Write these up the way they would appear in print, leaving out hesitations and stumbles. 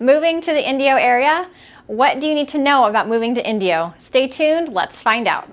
Moving to the Indio area? What do you need to know about moving to Indio? Stay tuned, let's find out.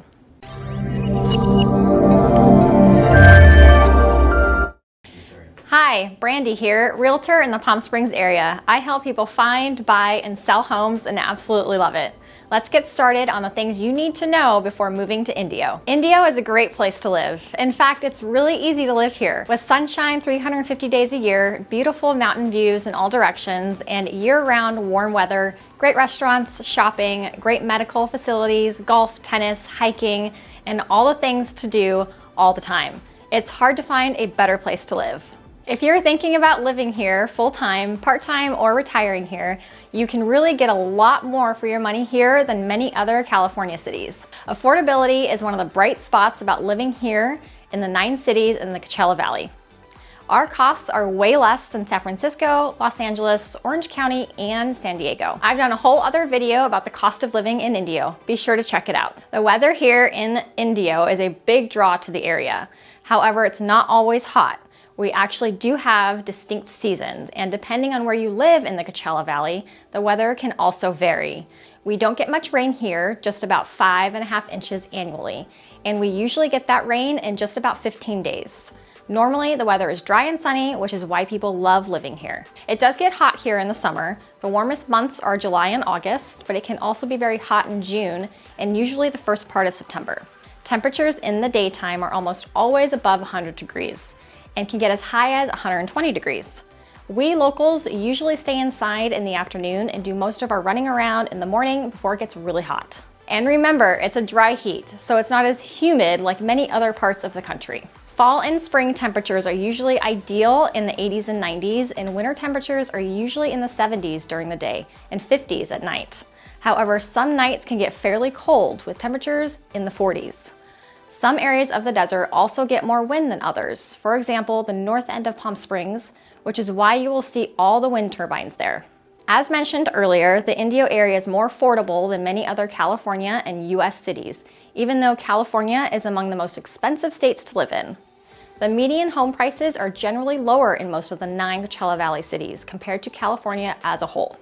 Hi, Brandy here, Realtor in the Palm Springs area. I help people find, buy, and sell homes and absolutely love it. Let's get started on the things you need to know before moving to Indio. Indio is a great place to live. In fact, it's really easy to live here. With sunshine 350 days a year, beautiful mountain views in all directions, and year-round warm weather, great restaurants, shopping, great medical facilities, golf, tennis, hiking, and all the things to do all the time. It's hard to find a better place to live. If you're thinking about living here full-time, part-time, or retiring here, you can really get a lot more for your money here than many other California cities. Affordability is one of the bright spots about living here in the 9 cities in the Coachella Valley. Our costs are way less than San Francisco, Los Angeles, Orange County, and San Diego. I've done a whole other video about the cost of living in Indio. Be sure to check it out. The weather here in Indio is a big draw to the area. However, it's not always hot. We actually do have distinct seasons, and depending on where you live in the Coachella Valley, the weather can also vary. We don't get much rain here, just about 5.5 inches annually, and we usually get that rain in just about 15 days. Normally, the weather is dry and sunny, which is why people love living here. It does get hot here in the summer. The warmest months are July and August, but it can also be very hot in June and usually the first part of September. Temperatures in the daytime are almost always above 100 degrees. And can get as high as 120 degrees. We locals usually stay inside in the afternoon and do most of our running around in the morning before it gets really hot. And remember, it's a dry heat, so it's not as humid like many other parts of the country. Fall and spring temperatures are usually ideal in the 80s and 90s, and winter temperatures are usually in the 70s during the day and 50s at night. However, some nights can get fairly cold with temperatures in the 40s. Some areas of the desert also get more wind than others. For example, the north end of Palm Springs, which is why you will see all the wind turbines there. As mentioned earlier, the Indio area is more affordable than many other California and US cities, even though California is among the most expensive states to live in. The median home prices are generally lower in most of the 9 Coachella Valley cities compared to California as a whole.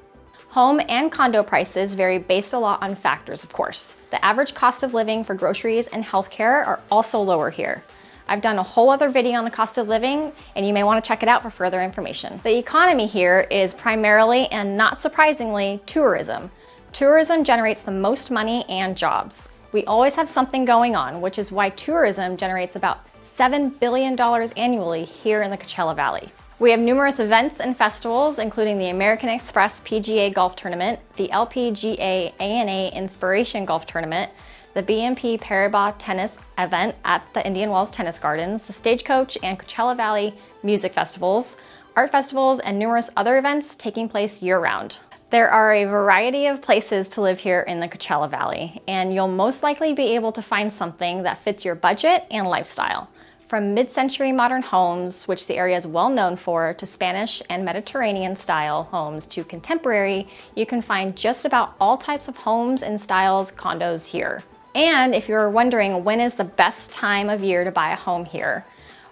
Home and condo prices vary based a lot on factors, of course. The average cost of living for groceries and healthcare are also lower here. I've done a whole other video on the cost of living, and you may want to check it out for further information. The economy here is primarily, and not surprisingly, tourism. Tourism generates the most money and jobs. We always have something going on, which is why tourism generates about $7 billion annually here in the Coachella Valley. We have numerous events and festivals, including the American Express PGA Golf Tournament, the LPGA ANA Inspiration Golf Tournament, the BNP Paribas Tennis event at the Indian Wells Tennis Gardens, the Stagecoach and Coachella Valley Music Festivals, art festivals, and numerous other events taking place year-round. There are a variety of places to live here in the Coachella Valley, and you'll most likely be able to find something that fits your budget and lifestyle. From mid-century modern homes, which the area is well known for, to Spanish and Mediterranean style homes to contemporary, you can find just about all types of homes and styles condos here. And if you're wondering when is the best time of year to buy a home here,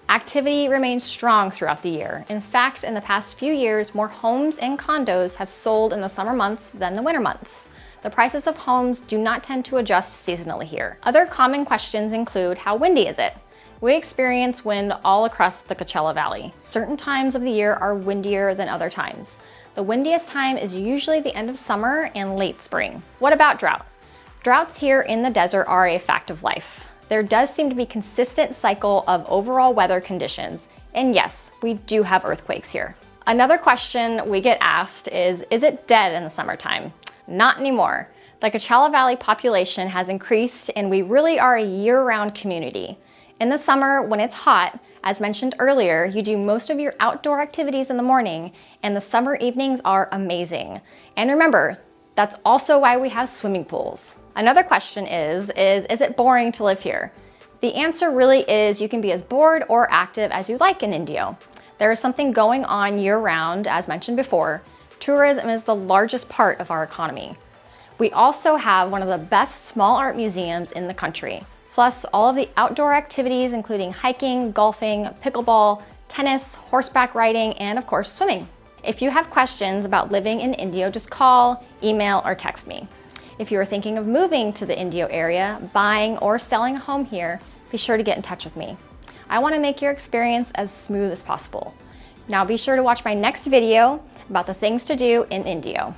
activity remains strong throughout the year. In fact, in the past few years, more homes and condos have sold in the summer months than the winter months. The prices of homes do not tend to adjust seasonally here. Other common questions include, how windy is it? We experience wind all across the Coachella Valley. Certain times of the year are windier than other times. The windiest time is usually the end of summer and late spring. What about drought? Droughts here in the desert are a fact of life. There does seem to be a consistent cycle of overall weather conditions, and yes, we do have earthquakes here. Another question we get asked is it dead in the summertime? Not anymore. The Coachella Valley population has increased, and we really are a year-round community. In the summer, when it's hot, as mentioned earlier, you do most of your outdoor activities in the morning, and the summer evenings are amazing. And remember, that's also why we have swimming pools. Another question is it boring to live here? The answer really is you can be as bored or active as you like in Indio. There is something going on year-round, as mentioned before. Tourism is the largest part of our economy. We also have one of the best small art museums in the country. Plus all of the outdoor activities, including hiking, golfing, pickleball, tennis, horseback riding, and of course, swimming. If you have questions about living in Indio, just call, email, or text me. If you are thinking of moving to the Indio area, buying or selling a home here, be sure to get in touch with me. I want to make your experience as smooth as possible. Now be sure to watch my next video about the things to do in Indio.